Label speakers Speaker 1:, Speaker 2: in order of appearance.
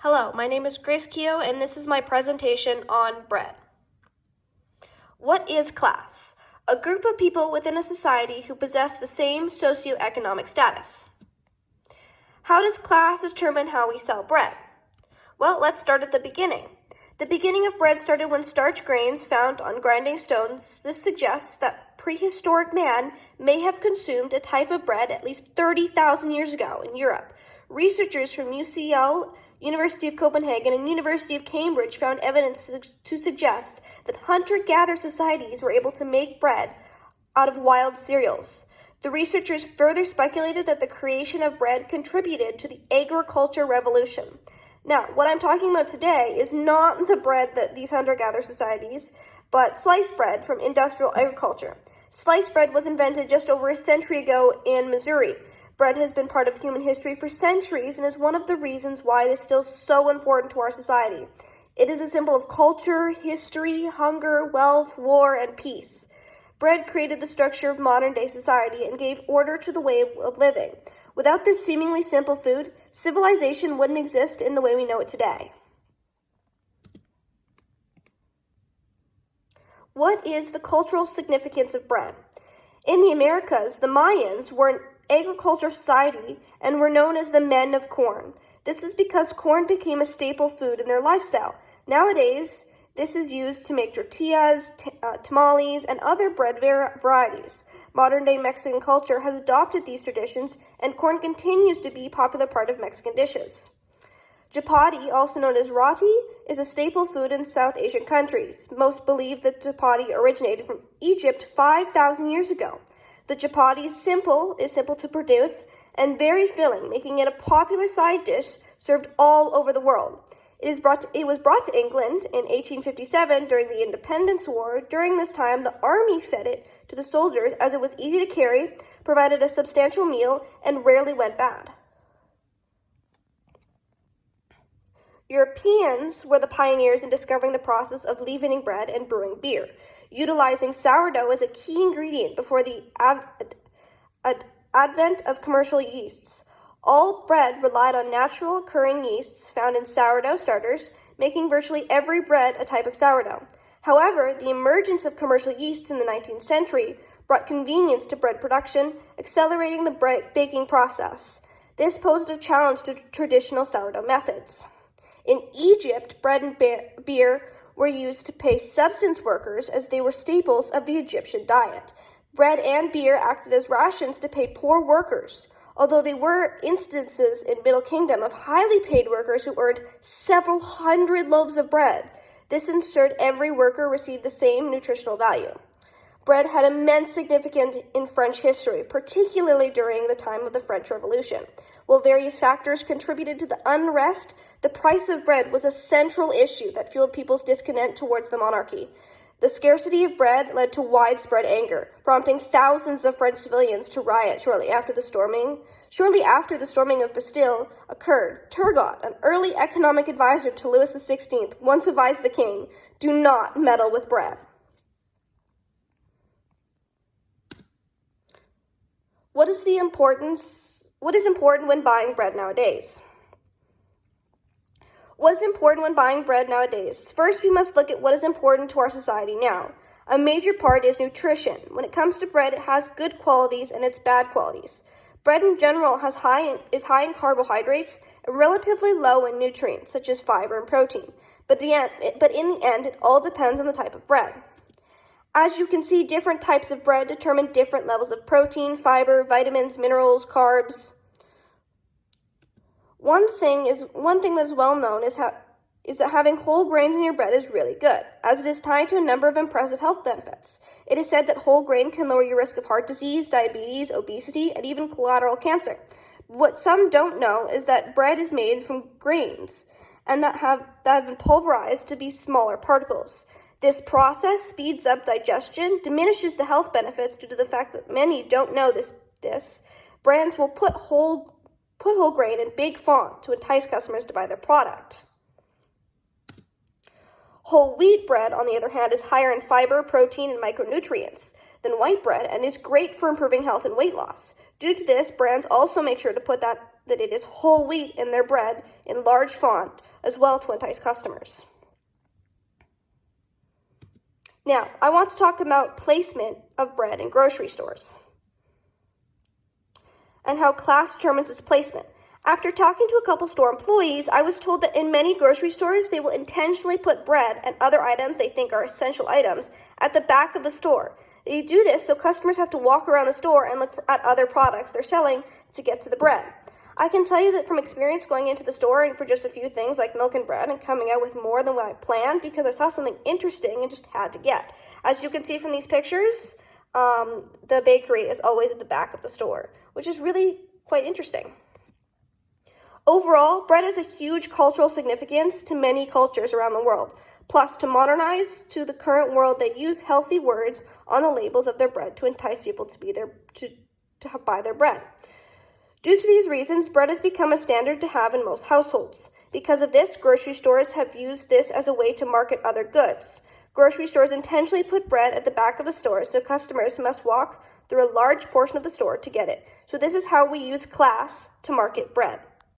Speaker 1: Hello, my name is Grace Keogh, and this is my presentation on bread. What is class? A group of people within a society who possess the same socioeconomic status. How does class determine how we sell bread? Well, let's start at the beginning. The beginning of bread started when starch grains found on grinding stones. This suggests that prehistoric man may have consumed a type of bread at least 30,000 years ago in Europe. Researchers from UCL, University of Copenhagen, and University of Cambridge found evidence to suggest that hunter-gatherer societies were able to make bread out of wild cereals. The researchers further speculated that the creation of bread contributed to the agriculture revolution. Now, what I'm talking about today is not the bread that these hunter-gatherer societies, but sliced bread from industrial agriculture. Sliced bread was invented just over a century ago in Missouri. Bread has been part of human history for centuries and is one of the reasons why it is still so important to our society. It is a symbol of culture, history, hunger, wealth, war, and peace. Bread created the structure of modern-day society and gave order to the way of living. Without this seemingly simple food, civilization wouldn't exist in the way we know it today. What is the cultural significance of bread? In the Americas, the Mayans were an agricultural society and were known as the men of corn. This was because corn became a staple food in their lifestyle. Nowadays, this is used to make tortillas, tamales, and other bread varieties. Modern-day Mexican culture has adopted these traditions, and corn continues to be a popular part of Mexican dishes. Chapati, also known as roti, is a staple food in South Asian countries. Most believe that chapati originated from Egypt 5,000 years ago. The chapati is simple to produce and very filling, making it a popular side dish served all over the world. It was brought to England in 1857 during the Independence War. During this time, the army fed it to the soldiers as it was easy to carry, provided a substantial meal, and rarely went bad. Europeans were the pioneers in discovering the process of leavening bread and brewing beer, utilizing sourdough as a key ingredient before the advent of commercial yeasts. All bread relied on natural occurring yeasts found in sourdough starters, making virtually every bread a type of sourdough. However, the emergence of commercial yeasts in the 19th century brought convenience to bread production, accelerating the baking process. This posed a challenge to traditional sourdough methods. In Egypt, bread and beer were used to pay subsistence workers as they were staples of the Egyptian diet. Bread and beer acted as rations to pay poor workers, although there were instances in Middle Kingdom of highly paid workers who earned several hundred loaves of bread. This ensured every worker received the same nutritional value. Bread had immense significance in French history, particularly during the time of the French Revolution. While various factors contributed to the unrest, the price of bread was a central issue that fueled people's discontent towards the monarchy. The scarcity of bread led to widespread anger, prompting thousands of French civilians to riot shortly after the storming of Bastille occurred. Turgot, an early economic advisor to Louis XVI, once advised the king, "Do not meddle with bread." What is important when buying bread nowadays? What is important when buying bread nowadays? First, we must look at what is important to our society now. A major part is nutrition. When it comes to bread, it has good qualities and its bad qualities. Bread in general is high in carbohydrates and relatively low in nutrients, such as fiber and protein. But in the end, it all depends on the type of bread. As you can see, different types of bread determine different levels of protein, fiber, vitamins, minerals, carbs. One thing that is well known is that having whole grains in your bread is really good, as it is tied to a number of impressive health benefits. It is said that whole grain can lower your risk of heart disease, diabetes, obesity, and even collateral cancer. What some don't know is that bread is made from grains and that have been pulverized to be smaller particles. This process speeds up digestion, diminishes the health benefits due to the fact that many don't know this. Brands will put whole grain in big font to entice customers to buy their product. Whole wheat bread, on the other hand, is higher in fiber, protein, and micronutrients than white bread and is great for improving health and weight loss. Due to this, brands also make sure to put that it is whole wheat in their bread in large font as well to entice customers. Now, I want to talk about placement of bread in grocery stores and how class determines its placement. After talking to a couple store employees, I was told that in many grocery stores, they will intentionally put bread and other items they think are essential items at the back of the store. They do this so customers have to walk around the store and look at other products they're selling to get to the bread. I can tell you that from experience going into the store and for just a few things like milk and bread and coming out with more than what I planned because I saw something interesting and just had to get. As you can see from these pictures, the bakery is always at the back of the store, which is really quite interesting. Overall, bread has a huge cultural significance to many cultures around the world. Plus, to modernize to the current world, they use healthy words on the labels of their bread to entice people to buy their bread. Due to these reasons, bread has become a standard to have in most households. Because of this, grocery stores have used this as a way to market other goods. Grocery stores intentionally put bread at the back of the store so customers must walk through a large portion of the store to get it. So this is how we use class to market bread.